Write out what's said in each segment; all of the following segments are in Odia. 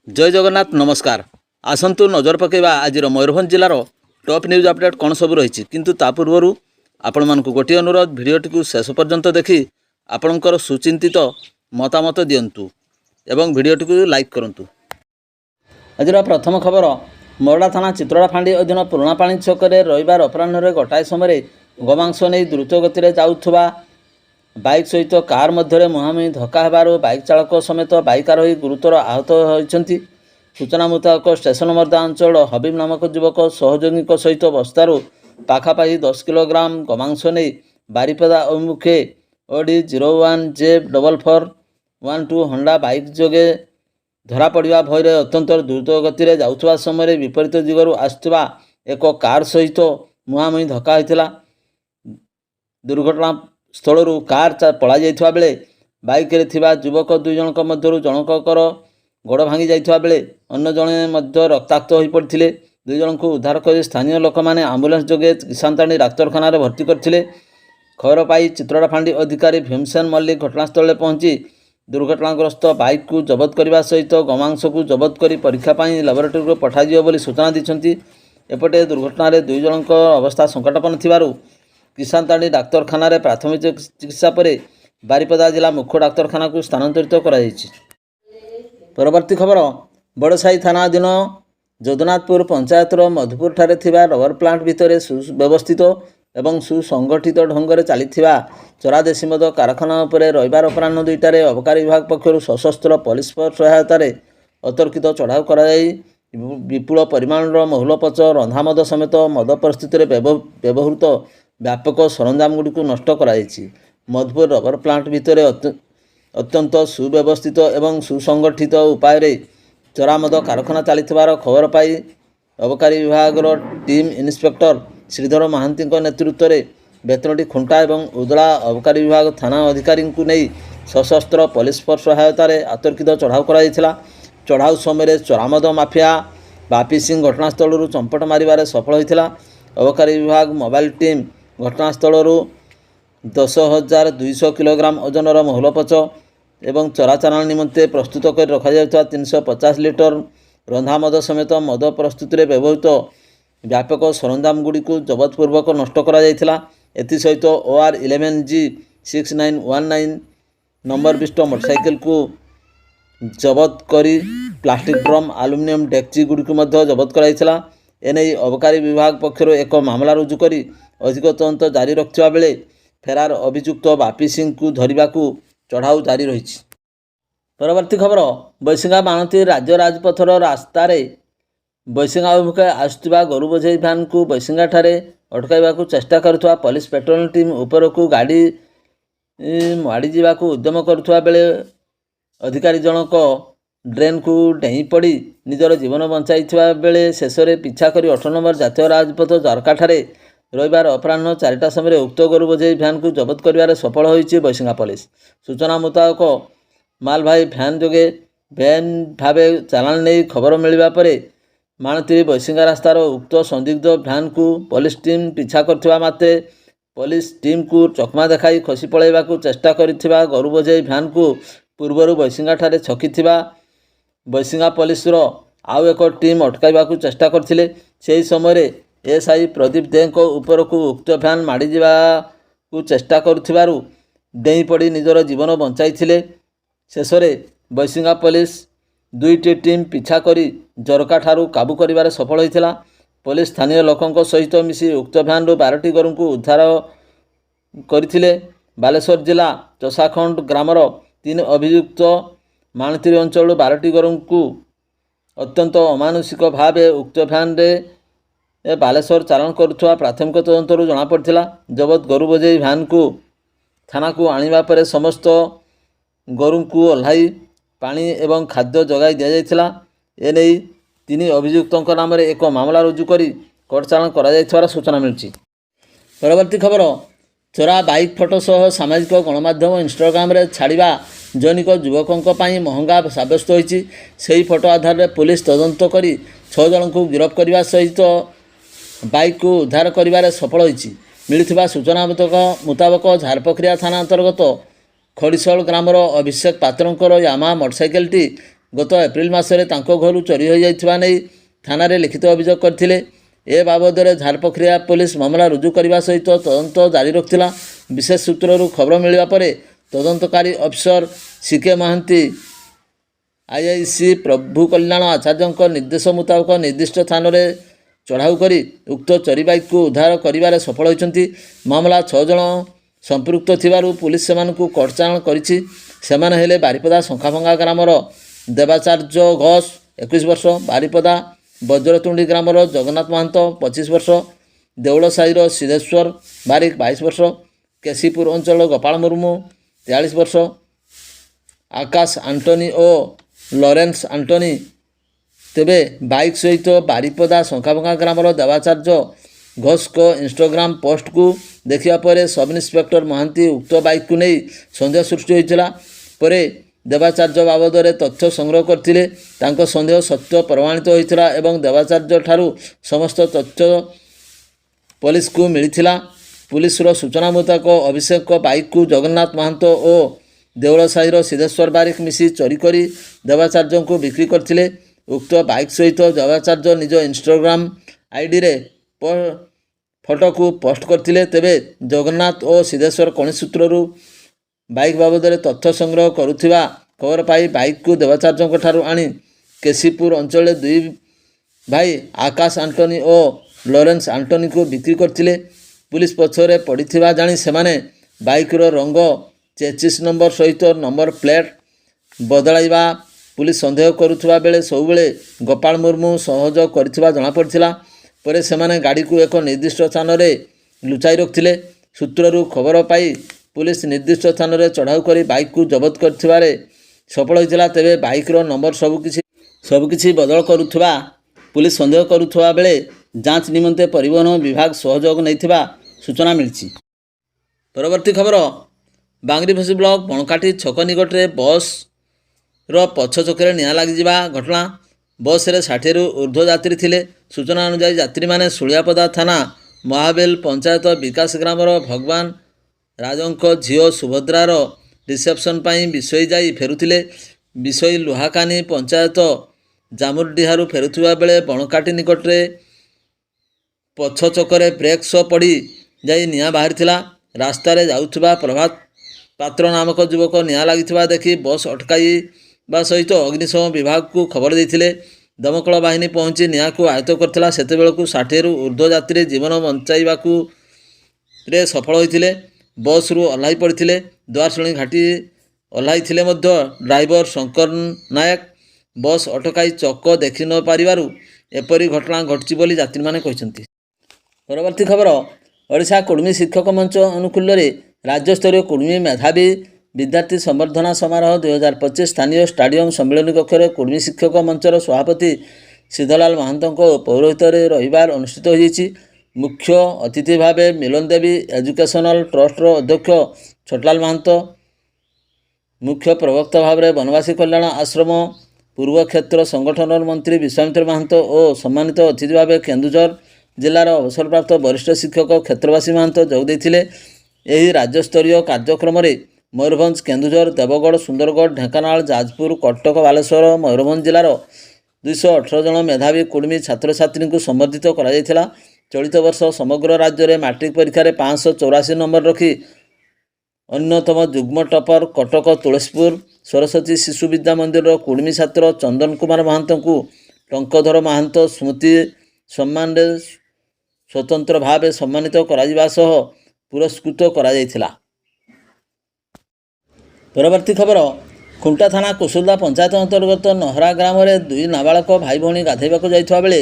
जय जगन्नाथ नमस्कार। आसतु नजर पकेबा आज मयूरभंज जिलार टॉप न्यूज अपडेट कौन सब रही किंतु ता पूर्व आपण मानक गोटे अनुरोध भिडियोटी को शेष पर्यंत देखि आपणकर सुचिंतित मतामत दिंतु एवं भिडियोटी को लाइक करूँ। आज प्रथम खबर मोरडा थाना चित्रोड़ा फांडी अधीन पुराणापाणी छक रविवार अपराह्न गोटाए समय गोमांस नहीं द्रुत गति जाऊा बाइक सहित कार मध्य मुहांमुही धक्का हेबारु बाइक चालक समेत बाइक आरोही गुरुतर आहत होइछन्ति। सूचना मुताबक स्टेशन मर्दा अंचल हबीब नामक युवक सहयोगी सहित बस्तारू पाखापाखि 10 किलोग्राम गोमांस नहीं बारिपदा अभिमुखे ओडी 01J4412 होंडा बाइक जोगे धरा पड़ा भयर अत्यंत द्रुत गति जाउथबा समय विपरीत दिगरू आसुवा एक कार सहित मुहांमुही धक्का होइथिला। दुर्घटना स्थलरू कार पड़ा जाइथिबा बेले बाइक रे थिबा युवक दुई जनक मध्यरु जनकर गोड़ भांगी जाइथिबा बेले अन्य जणे मध्य रक्ताक्त होई पड़थिले। दुई जनक उद्धार कर स्थानीय लोक माने आंबुलेंस जोगे किसानताणी डाक्तरखाना रे भर्ती करथिले। खबर पाई चित्रोड़ा फांडी अधिकारी भीमसेन मल्लिक घटनास्थल पहुंची दुर्घटनाग्रस्त बाइक को जबत करने सहित गोमांस को जबत कर परीक्षा पाई लैबोरेटरी को पठाଯିव बोली सूचना दी। एपटे दुर्घटना दुई जनक अवस्था संकटापन्न थिबारु किसानताणी डाक्तरखाना रे प्राथमिक चिकित्सा पर बारिपदा जिला मुख्य डाक्तरखाना को स्थानांतरित कराई। परवर्ती खबर बड़साई थाना अधीन जगन्नाथपुर पंचायतर मधुपुर ठारे थिबा रबर प्लांट भितर सुव्यवस्थित एवं सुसंगठित ढंग से चलीथिबा चरादेशी मद कारखाना उपरे रविवार अपराह्न 2टारे अबकारी विभाग पक्षर सशस्त्र पुलिस सहायतार अतर्कित चढ़ाऊ कराई विपुल परिमाणर महुलपच रंधामद समेत मद परिस्थिति व्यवहृत व्यापक सरंजाम गुड़ी को नष्ट कराई। मधुपुर रबर प्लांट भितर अत्यंत सुव्यवस्थित एवं सुसंगठित उपाय चरामद कारखाना चलीथिबार खबर पाई अबकारी विभाग टीम इन्स्पेक्टर श्रीधर महांती नेतृत्व में बेतनटी खुंटा और उदला अबकारी विभाग थाना अधिकारी को नहीं सशस्त्र पुलिस सहायतार आतर्कित चढ़ाऊ कराइथिला। चढ़ाऊ समय चरामद माफिया बापी सिंह घटनास्थल चंपट मारिबारे सफल होइथिला। अबकारी विभाग मोबाइल टीम घटनास्थल 10,200 किलोग्राम ओजनर महुलपच एवं चराचारण निमंते प्रस्तुत कर रखा जायता 350 लिटर रंधामद समेत मद प्रस्तुति व्यवहृत व्यापक सरंजाम गुड़ी को जबतपूर्वक नष्ट करा जायथिला। एसहित OR11G 6919 नंबर विशिष्ट मोटरसाइकिल को जबत करी प्लास्टिक ड्रम आलुमिनियम डेक्ची गुड़ी को जबत कराइथिला। एने अबकारी विभाग पक्षर एक मामला रुजु करी अधिक तदंत जारी रखिबा बेले फेरार अभियुक्त बापी सिंह को धरिबा को चढ़ाऊ जारी रही। परवर्ती खबर बैसिंगा मानती राज्य राजपथर रास्तार बैसिंगा अभिमुखे आसुवा गोरु बोझे भ्यान को बैसिंगा ठारे अटकाइबा को चेष्टा करुवा पुलिस पेट्रोलिंग टीम ऊपर को गाड़ी माड़ी जावाक उद्यम करुवा बेले अधिकारी जनक ड्रेन को डेई पड़ी निजर जीवन बंचाई बेले शेष में पिछा कर 8 नंबर जातीय राजपथ जरका ठारे रविवार अपराह्न 4टा समय उक्त गोरु बोझे भ्यान को जबत कर सफल होइछि बैसिंगा पुलिस। सूचना मुताबक मालभाई भ्यान जोगे भैन भाव चालाण नहीं खबर मिलवा पर माणती बैसिंगा रास्तार उक्त संदिग्ध भ्यान को पुलिस टीम पिछा करथिबा मात्रे पुलिस टीम को चकमा देखाई खसी पलैबा को चेष्टा करिथिबा गोरु बोझे भ्यान को पूर्वर बैसिंगा ठारे छकिथिबा बैसिंगा पुलिस आउ एक टीम अटकाइबा को चेष्टा करथिले। सेही समय एसआई प्रदीप देव ऊपर को उक्त भ्यान माड़ी जावा को चेष्टा करुथिबारु डेई पड़ी निजर जीवन बंचाई। शेष में बैसिंगा पुलिस 2टी टीम पिछा करी जरका ठारू काबू करिबारे सफल होइथिला। पुलिस स्थानीय लोकंक सहित मिसी उक्त भ्यान 12टी गोरु को उद्धार करथिले। बालेश्वर जिला चषाखंड ग्रामर 3 अभियुक्त माणती अंचल 12टी गोरु को अत्यंत अमानुषिक भाव उक्त भ्यान बालेश्वर चालाण करुवा प्राथमिक तदंतर जनापड़ा। जबत गोरु बोझे भ्यान को थाना को आनिबा परे समस्त गोरु को ओह्लाई पानी एवं खाद्य जगाई दि जाइथिला। एने 3 अभियुक्तों नाम एक मामला रुजु करी कोर्ट चालाण करा जाइथिबार सूचना मिलछि। परवर्ती खबर चोरा बाइक फोटो सह सामाजिक गणमाध्यम इंस्टाग्राम रे छाड़िबा जनिक युवकों महंगा सब्यस्त होइछि। सेही फोटो आधार में पुलिस तदंत करी 6 जन को गिरफ्त करने सहित बाइक को उद्धार करिबारे सफल होइछि। मिलिथिबा सूचना मुताबक झारपखरिया थाना अंतर्गत खड़ीशल ग्रामर अभिषेक पात्रंकर यामा मोटरसाइकेलटी ଗତ ଏପ୍ରିଲ ମାସରେ ତାଙ୍କ ଘରୁ ଚୋରି ହୋଇଯାଇଥିବା ନେଇ ଥାନାରେ ଲିଖିତ ଅଭିଯୋଗ କରିଥିଲେ। ଏ ବାବଦରେ ଝାରପଖରିଆ ପୋଲିସ ମାମଲା ରୁଜୁ କରିବା ସହିତ ତଦନ୍ତ ଜାରି ରଖିଥିଲା। ବିଶେଷ ସୂତ୍ରରୁ ଖବର ମିଳିବା ପରେ ତଦନ୍ତକାରୀ ଅଫିସର ସିକେ ମହାନ୍ତି ଆଇଆଇସି ପ୍ରଭୁ କଲ୍ୟାଣ ଆଚାର୍ଯ୍ୟଙ୍କ ନିର୍ଦ୍ଦେଶ ମୁତାବକ ନିର୍ଦ୍ଦିଷ୍ଟ ସ୍ଥାନରେ ଚଢ଼ାଉ କରି ଉକ୍ତ ଚୋରି ବାଇକ୍କୁ ଉଦ୍ଧାର କରିବାରେ ସଫଳ ହୋଇଛନ୍ତି। ମାମଲା 6 ଜଣ ସମ୍ପୃକ୍ତ ଥିବାରୁ ପୁଲିସ ସେମାନଙ୍କୁ କୋର୍ଟ ଚାଲାଣ କରିଛି। ସେମାନେ ହେଲେ ବାରିପଦା ଶଙ୍ଖାଭଙ୍ଗା ଗ୍ରାମର ଦେବାଚାର୍ଯ୍ୟ ଘୋଷ 21 ବର୍ଷ, ବାରିପଦା ବଜ୍ରତୁଣ୍ଡି ଗ୍ରାମର ଜଗନ୍ନାଥ ମହାନ୍ତ 25 ବର୍ଷ, ଦେଉଳ ସାହିର ସିଦ୍ଧେଶ୍ୱର ବାରିକ 22 ବର୍ଷ, କେଶିପୁର ଅଞ୍ଚଳ ଗୋପାଳ ମୁର୍ମୁ 43 ବର୍ଷ, ଆକାଶ ଆଣ୍ଟୋନି ଓ ଲରେନ୍ସ ଆଣ୍ଟୋନି। ତେବେ ବାଇକ୍ ସହିତ ବାରିପଦା ଶଙ୍ଖାଭଙ୍ଗା ଗ୍ରାମର ଦେବାଚାର୍ଯ୍ୟ ଘୋଷଙ୍କ ଇନଷ୍ଟାଗ୍ରାମ ପୋଷ୍ଟକୁ ଦେଖିବା ପରେ ସବ୍ ଇନ୍ସପେକ୍ଟର ମହାନ୍ତି ଉକ୍ତ ବାଇକ୍କୁ ନେଇ ସନ୍ଦେହ ସୃଷ୍ଟି ହୋଇଥିଲା। ପରେ ଦେବାଚାର୍ଯ୍ୟ ବାବଦରେ ତଥ୍ୟ ସଂଗ୍ରହ କରିଥିଲେ। ତାଙ୍କ ସନ୍ଦେହ ସତ୍ୟ ପ୍ରମାଣିତ ହୋଇଥିଲା ଏବଂ ଦେବାଚାର୍ଯ୍ୟ ଠାରୁ ସମସ୍ତ ତଥ୍ୟ ପୋଲିସକୁ ମିଳିଥିଲା। ପୁଲିସର ସୂଚନା ମୁତାବକ ଅଭିଷେକଙ୍କ ବାଇକ୍କୁ ଜଗନ୍ନାଥ ମହାନ୍ତ ଓ ଦେଉଳ ସାହିର ସିଦ୍ଧେଶ୍ୱର ବାରିକ ମିଶି ଚୋରି କରି ଦେବାଚାର୍ଯ୍ୟଙ୍କୁ ବିକ୍ରି କରିଥିଲେ। ଉକ୍ତ ବାଇକ୍ ସହିତ ଦେବାଚାର୍ଯ୍ୟ ନିଜ ଇନଷ୍ଟାଗ୍ରାମ ଆଇଡିରେ ଫଟୋକୁ ପୋଷ୍ଟ କରିଥିଲେ। ତେବେ ଜଗନ୍ନାଥ ଓ ସିଦ୍ଧେଶ୍ୱର କୌଣସି ସୂତ୍ରରୁ ବାଇକ୍ ବାବଦରେ ତଥ୍ୟ ସଂଗ୍ରହ କରୁଥିବା ଖବର ପାଇ ବାଇକ୍କୁ ଦେବାଚାର୍ଯ୍ୟଙ୍କ ଠାରୁ ଆଣି କେଶିପୁର ଅଞ୍ଚଳରେ ଦୁଇ ଭାଇ ଆକାଶ ଆଣ୍ଟୋନି ଓ ଲରେନ୍ସ ଆଣ୍ଟୋନିକୁ ବିକ୍ରି କରିଥିଲେ। ପୁଲିସ ପଛରେ ପଡ଼ିଥିବା ଜାଣି ସେମାନେ ବାଇକ୍ର ରଙ୍ଗ ଚେସିସ୍ ନମ୍ବର ସହିତ ନମ୍ବର ପ୍ଲେଟ୍ ବଦଳାଇବା ପୁଲିସ ସନ୍ଦେହ କରୁଥିବା ବେଳେ ସବୁବେଳେ ଗୋପାଳ ମୁର୍ମୁ ସହଯୋଗ କରିଥିବା ଜଣାପଡ଼ିଥିଲା। ପରେ ସେମାନେ ଗାଡ଼ିକୁ ଏକ ନିର୍ଦ୍ଦିଷ୍ଟ ସ୍ଥାନରେ ଲୁଚାଇ ରଖିଥିଲେ। ସୂତ୍ରରୁ ଖବର ପାଇ ପୁଲିସ ନିର୍ଦ୍ଦିଷ୍ଟ ସ୍ଥାନରେ ଚଢ଼ାଉ କରି ବାଇକ୍କୁ ଜବତ କରିଥିବାରେ ସଫଳ ହୋଇଥିଲା। ତେବେ ବାଇକ୍ର ନମ୍ବର ସବୁକିଛି ବଦଳ କରୁଥିବା ପୁଲିସ ସନ୍ଦେହ କରୁଥିବା ବେଳେ ଯାଞ୍ଚ ନିମନ୍ତେ ପରିବହନ ବିଭାଗ ସହଯୋଗ ନେଇଥିବା ସୂଚନା ମିଳିଛି। ପରବର୍ତ୍ତୀ ଖବର, ବାଙ୍ଗିରିପୋଷି ବ୍ଲକ ବଣକାଟି ଛକ ନିକଟରେ ବସ୍ର ପଛ ଚକରେ ନିଆଁ ଲାଗିଯିବା ଘଟଣା। ବସ୍ରେ 60ରୁ ଉର୍ଦ୍ଧ୍ୱ ଯାତ୍ରୀ ଥିଲେ। ସୂଚନା ଅନୁଯାୟୀ ଯାତ୍ରୀମାନେ ସୁଳିଆପଦା ଥାନା ମହାବେଲ ପଞ୍ଚାୟତ ବିକାଶ ଗ୍ରାମର ଭଗବାନ ରାଜଙ୍କ ଝିଅ ସୁଭଦ୍ରାର ରିସେପସନ୍ ପାଇଁ ବିଶୋଇ ଯାଇ ଫେରୁଥିଲେ। ବିଶୋଇ ଲୁହାକାନି ପଞ୍ଚାୟତ ଜାମୁରଡିହାରୁ ଫେରୁଥିବା ବେଳେ ବଣକାଟି ନିକଟରେ ପଛ ଚକରେ ବ୍ରେକ୍ ସହ ପଡ଼ି ଯାଇ ନିଆଁ ବାହାରିଥିଲା। ରାସ୍ତାରେ ଯାଉଥିବା ପ୍ରଭାତ ପାତ୍ର ନାମକ ଯୁବକ ନିଆଁ ଲାଗିଥିବା ଦେଖି ବସ୍ ଅଟକାଇବା ସହିତ ଅଗ୍ନିଶମ ବିଭାଗକୁ ଖବର ଦେଇଥିଲେ। ଦମକଳ ବାହିନୀ ପହଞ୍ଚି ନିଆଁକୁ ଆୟତ୍ତ କରିଥିଲା। ସେତେବେଳକୁ 60ରୁ ଉର୍ଦ୍ଧ୍ୱ ଯାତ୍ରୀ ଜୀବନ ବଞ୍ଚାଇବାକୁରେ ସଫଳ ହୋଇଥିଲେ। ବସ୍ରୁ ଓହ୍ଲାଇ ପଡ଼ିଥିଲେ। ଦୁଆରଶୁଣି ଘାଟି ଓହ୍ଲାଇଥିଲେ ମଧ୍ୟ ଡ୍ରାଇଭର ଶଙ୍କର ନାୟକ ବସ୍ ଅଟକାଇ ଚକ ଦେଖି ନ ପାରିବାରୁ ଏପରି ଘଟଣା ଘଟିଛି ବୋଲି ଯାତ୍ରୀମାନେ କହିଛନ୍ତି। ପରବର୍ତ୍ତୀ ଖବର, ଓଡ଼ିଶା କୁର୍ମୀ ଶିକ୍ଷକ ମଞ୍ଚ ଅନୁକୂଲ୍ୟରେ ରାଜ୍ୟସ୍ତରୀୟ କୁର୍ମୀ ମେଧାବୀ ବିଦ୍ୟାର୍ଥୀ ସମ୍ବର୍ଦ୍ଧନା ସମାରୋହ 2025 ସ୍ଥାନୀୟ ଷ୍ଟାଡିୟମ ସମ୍ମିଳନୀ କକ୍ଷରେ କୁର୍ମୀ ଶିକ୍ଷକ ମଞ୍ଚର ସଭାପତି ସିଦ୍ଧଲାଲ ମହାନ୍ତଙ୍କ ପୌରୋହିତ୍ୟରେ ରବିବାର ଅନୁଷ୍ଠିତ ହୋଇଯାଇଛି। ମୁଖ୍ୟ ଅତିଥି ଭାବେ ମିଲନ ଦେବୀ ଏଜୁକେସନାଲ ଟ୍ରଷ୍ଟର ଅଧ୍ୟକ୍ଷ ଛୋଟଲାଲ ମହାନ୍ତ, ମୁଖ୍ୟ ପ୍ରବକ୍ତା ଭାବରେ ବନବାସୀ କଲ୍ୟାଣ ଆଶ୍ରମ ପୂର୍ବ କ୍ଷେତ୍ର ସଂଗଠନର ମନ୍ତ୍ରୀ ବିଶ୍ୱାମିତ୍ର ମହାନ୍ତ ଓ ସମ୍ମାନିତ ଅତିଥି ଭାବେ କେନ୍ଦୁଝର ଜିଲ୍ଲାର ଅବସରପ୍ରାପ୍ତ ବରିଷ୍ଠ ଶିକ୍ଷକ କ୍ଷେତ୍ରବାସୀ ମହାନ୍ତ ଯୋଗ ଦେଇଥିଲେ। ଏହି ରାଜ୍ୟସ୍ତରୀୟ କାର୍ଯ୍ୟକ୍ରମରେ ମୟୂରଭଞ୍ଜ, କେନ୍ଦୁଝର, ଦେବଗଡ଼, ସୁନ୍ଦରଗଡ଼, ଢେଙ୍କାନାଳ, ଯାଜପୁର, କଟକ, ବାଲେଶ୍ୱର, ମୟୂରଭଞ୍ଜ ଜିଲ୍ଲାର 218 ଜଣ ମେଧାବୀ କୁର୍ମୀ ଛାତ୍ରଛାତ୍ରୀଙ୍କୁ ସମ୍ବର୍ଦ୍ଧିତ କରାଯାଇଥିଲା। ଚଳିତ ବର୍ଷ ସମଗ୍ର ରାଜ୍ୟରେ ମାଟ୍ରିକ ପରୀକ୍ଷାରେ 584 ନମ୍ବର ରଖି ଅନ୍ୟତମ ଯୁଗ୍ମ ଟପର କଟକ ତୁଳସୀପୁର ସରସ୍ୱତୀ ଶିଶୁ ବିଦ୍ୟା ମନ୍ଦିରର କୁର୍ମୀ ଛାତ୍ର ଚନ୍ଦନ କୁମାର ମହାନ୍ତଙ୍କୁ ଟଙ୍କଧର ମହାନ୍ତ ସ୍ମୃତି ସମ୍ମାନରେ ସ୍ୱତନ୍ତ୍ର ଭାବେ ସମ୍ମାନିତ କରାଯିବା ସହ ପୁରସ୍କୃତ କରାଯାଇଥିଲା। ପରବର୍ତ୍ତୀ ଖବର, ଖୁଣ୍ଟା ଥାନା କୁସୁଲଦା ପଞ୍ଚାୟତ ଅନ୍ତର୍ଗତ ନହରା ଗ୍ରାମରେ ଦୁଇ ନାବାଳକ ଭାଇ ଭଉଣୀ ଗାଧୋଇବାକୁ ଯାଇଥିବା ବେଳେ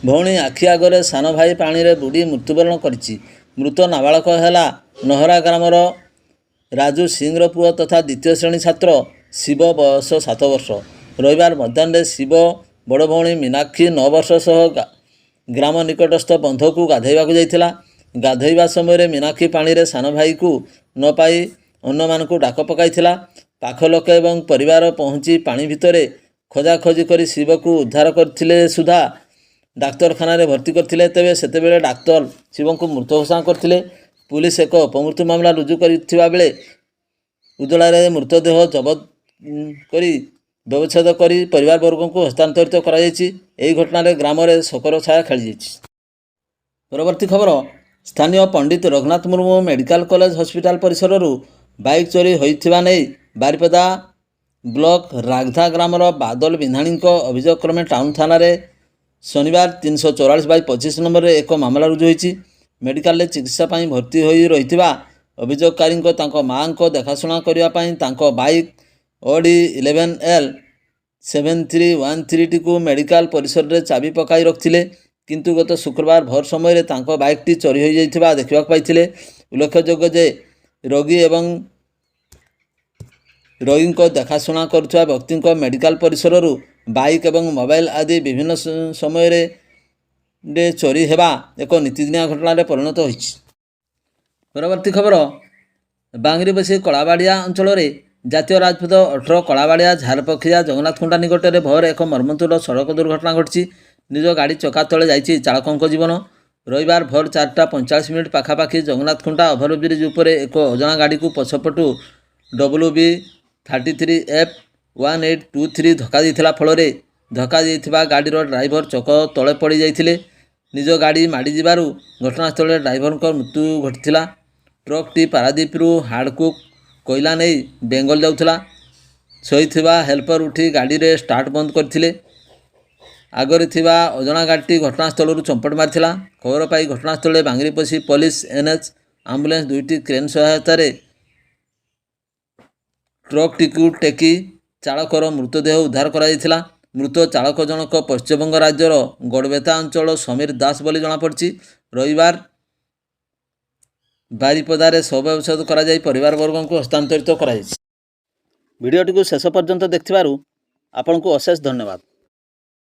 ଭଉଣୀ ଆଖି ଆଗରେ ସାନ ଭାଇ ପାଣିରେ ବୁଡ଼ି ମୃତ୍ୟୁବରଣ କରିଛି। ମୃତ ନାବାଳକ ହେଲା ନହରା ଗ୍ରାମର ରାଜୁ ସିଂର ପୁଅ ତଥା ଦ୍ୱିତୀୟ ଶ୍ରେଣୀ ଛାତ୍ର ଶିବ, ବୟସ 7 ବର୍ଷ। ରବିବାର ମଧ୍ୟାହ୍ନରେ ଶିବ ବଡ଼ ଭଉଣୀ ମୀନାକ୍ଷୀ 9 ବର୍ଷ ସହ ଗ୍ରାମ ନିକଟସ୍ଥ ବନ୍ଧକୁ ଗାଧୋଇବାକୁ ଯାଇଥିଲା। ଗାଧୋଇବା ସମୟରେ ମୀନାକ୍ଷୀ ପାଣିରେ ସାନ ଭାଇକୁ ନ ପାଇ ଅନ୍ୟମାନଙ୍କୁ ଡାକ ପକାଇଥିଲା। ପାଖ ଲୋକ ଏବଂ ପରିବାର ପହଞ୍ଚି ପାଣି ଭିତରେ ଖୋଜାଖୋଜି କରି ଶିବକୁ ଉଦ୍ଧାର କରିଥିଲେ ସୁଦ୍ଧା ଡାକ୍ତରଖାନାରେ ଭର୍ତ୍ତି କରିଥିଲେ। ତେବେ ସେତେବେଳେ ଡାକ୍ତର ଶିବଙ୍କୁ ମୃତ ଘୋଷଣା କରିଥିଲେ। ପୁଲିସ ଏକ ଅପମୃତ୍ୟୁ ମାମଲା ରୁଜୁ କରିଥିବା ବେଳେ ଉଦଳାରେ ମୃତଦେହ ଜବତ କରି ବ୍ୟବଚ୍ଛେଦ କରି ପରିବାରବର୍ଗଙ୍କୁ ହସ୍ତାନ୍ତରିତ କରାଯାଇଛି। ଏହି ଘଟଣାରେ ଗ୍ରାମରେ ଶୋକର ଛାୟା ଖେଳିଯାଇଛି। ପରବର୍ତ୍ତୀ ଖବର, ସ୍ଥାନୀୟ Pandit Raghunath Murmu medical college hospital ପରିସରରୁ ବାଇକ୍ ଚୋରି ହୋଇଥିବା ନେଇ ବାରିପଦା ବ୍ଲକ ରାଗଧା ଗ୍ରାମର ବାଦଲ ବିନ୍ଧାଣୀଙ୍କ ଅଭିଯୋଗ କ୍ରମେ ଟାଉନ ଥାନାରେ ଶନିବାର 344/25 ନମ୍ବରରେ ଏକ ମାମଲା ରୁଜୁ ହୋଇଛି। ମେଡ଼ିକାଲରେ ଚିକିତ୍ସା ପାଇଁ ଭର୍ତ୍ତି ହୋଇ ରହିଥିବା ଅଭିଯୋଗକାରୀଙ୍କ ତାଙ୍କ ମାଆଙ୍କ ଦେଖାଶୁଣା କରିବା ପାଇଁ ତାଙ୍କ ବାଇକ୍ ଅଡି 11L 7313ଟିକୁ ମେଡ଼ିକାଲ ପରିସରରେ ଚାବି ପକାଇ ରଖିଥିଲେ। କିନ୍ତୁ ଗତ ଶୁକ୍ରବାର ଭୋର ସମୟରେ ତାଙ୍କ ବାଇକ୍ଟି ଚୋରି ହୋଇଯାଇଥିବା ଦେଖିବାକୁ ପାଇଥିଲେ। ଉଲ୍ଲେଖଯୋଗ୍ୟ ଯେ ରୋଗୀ ଏବଂ ରୋଗୀଙ୍କ ଦେଖାଶୁଣା କରୁଥିବା ବ୍ୟକ୍ତିଙ୍କ ମେଡ଼ିକାଲ ପରିସରରୁ ବାଇକ୍ ଏବଂ ମୋବାଇଲ ଆଦି ବିଭିନ୍ନ ସମୟରେ ଚୋରି ହେବା ଏକ ନୀତିଦିନିଆ ଘଟଣାରେ ପରିଣତ ହୋଇଛି। ପରବର୍ତ୍ତୀ ଖବର, ବାଙ୍ଗିରିପୋଷି କଳାବାଡ଼ିଆ ଅଞ୍ଚଳରେ ଜାତୀୟ ରାଜପଥ 18 କଳାବାଡ଼ିଆ ଝାରପଖିଆ ଜଗନ୍ନାଥକୁଣ୍ଡା ନିକଟରେ ଭୋର ଏକ ମର୍ମନ୍ତୁଦ ସଡ଼କ ଦୁର୍ଘଟଣା ଘଟିଛି। ନିଜ ଗାଡ଼ି ଚକା ତଳେ ଯାଇଛି ଚାଳକଙ୍କ ଜୀବନ। ରବିବାର ଭୋର 4:45 ପାଖାପାଖି ଜଗନ୍ନାଥକୁଣ୍ଡା ଓଭରବ୍ରିଜ୍ ଉପରେ ଏକ ଅଜଣା ଗାଡ଼ିକୁ ପଛପଟୁ WB 33F 1823 ଧକ୍କା ଦେଇଥିଲା। ଫଳରେ ଧକ୍କା ଦେଇଥିବା ଗାଡ଼ିର ଡ୍ରାଇଭର ଚକ ତଳେ ପଡ଼ି ଯାଇଥିଲେ। ନିଜ ଗାଡ଼ି ମାଡ଼ିଯିବାରୁ ଘଟଣାସ୍ଥଳରେ ଡ୍ରାଇଭରଙ୍କ ମୃତ୍ୟୁ ଘଟିଥିଲା। ଟ୍ରକ୍ଟି ପାରାଦୀପରୁ ହାର୍ଡକୁକ୍ କୋଇଲା ନେଇ ବେଙ୍ଗଲ ଯାଉଥିଲା। ଶୋଇଥିବା ହେଲ୍ପର ଉଠି ଗାଡ଼ିରେ ଷ୍ଟାର୍ଟ ବନ୍ଦ କରିଥିଲେ। ଆଗରେ ଥିବା ଅଜଣା ଗାଡ଼ିଟି ଘଟଣାସ୍ଥଳରୁ ଚମ୍ପଟ ମାରିଥିଲା। ଖବର ପାଇ ଘଟଣାସ୍ଥଳରେ ବାଙ୍ଗିରିପୋଷି ପୋଲିସ, NH ଆମ୍ବୁଲାନ୍ସ ଦୁଇଟି କ୍ରେନ୍ ସହାୟତାରେ ଟ୍ରକ୍ଟିକୁ ଟେକି ଚାଳକର ମୃତଦେହ ଉଦ୍ଧାର କରାଯାଇଥିଲା। ମୃତ ଚାଳକ ଜଣକ ପଶ୍ଚିମବଙ୍ଗ ରାଜ୍ୟର ଗଡ଼ବେତା ଅଞ୍ଚଳ ସମୀର ଦାସ ବୋଲି ଜଣାପଡ଼ିଛି। ରବିବାର ବାରିପଦାରେ ଶବ ବ୍ୟବଚ୍ଛେଦ କରାଯାଇ ପରିବାରବର୍ଗଙ୍କୁ ହସ୍ତାନ୍ତରିତ କରାଯାଇଛି। ଭିଡ଼ିଓଟିକୁ ଶେଷ ପର୍ଯ୍ୟନ୍ତ ଦେଖିଥିବାରୁ ଆପଣଙ୍କୁ ଅଶେଷ ଧନ୍ୟବାଦ।